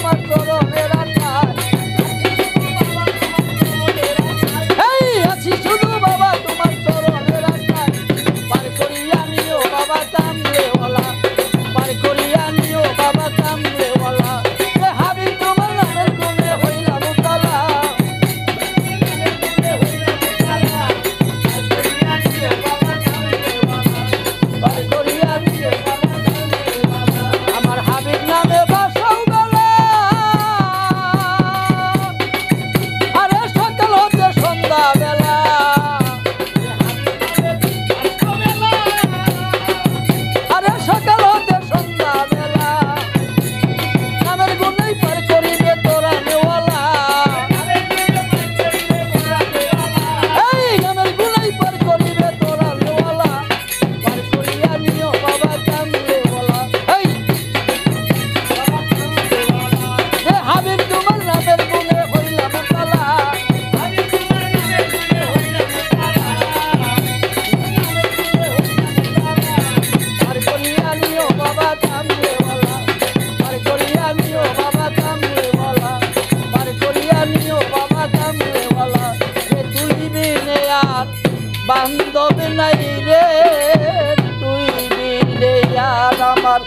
তোমার চরণের আশায় এই আছি শুধু বাবা তোমার চরণের আশায় পার করিয়া নিও বাবা কামড়েওয়ালা পার করিয়া নিও বাবা কামড়েওয়ালা হাবিব তোমার নামের গুণে হইলাম উতলা পার করিয়া নিও বাবা কামড়েওয়ালা আমার হাবিব নামে বাসাও বেলা আরে সকাল হতে সন্ধ্যা বেলা আরে সকাল হতে সন্ধ্যা বেলা নামের গুণেই পার করিবে তোরা নেওয়ালা এই নামের গুণেই পার করিবে তোরা নেওয়ালা পার করিয়া নিও বাবা কামড়েওয়ালা এই হাবিব তোমার নামের গুণে হইলাম তালা পার করিয়া নিও বাবা কামড়েওয়ালা পার করিয়া নিও বাবা কামড়েওয়ালা পার করিয়া নিও বাবা কামড়েওয়ালা তুই বিনে আর বান্ধব নাই রে তুই বিনে আর আমার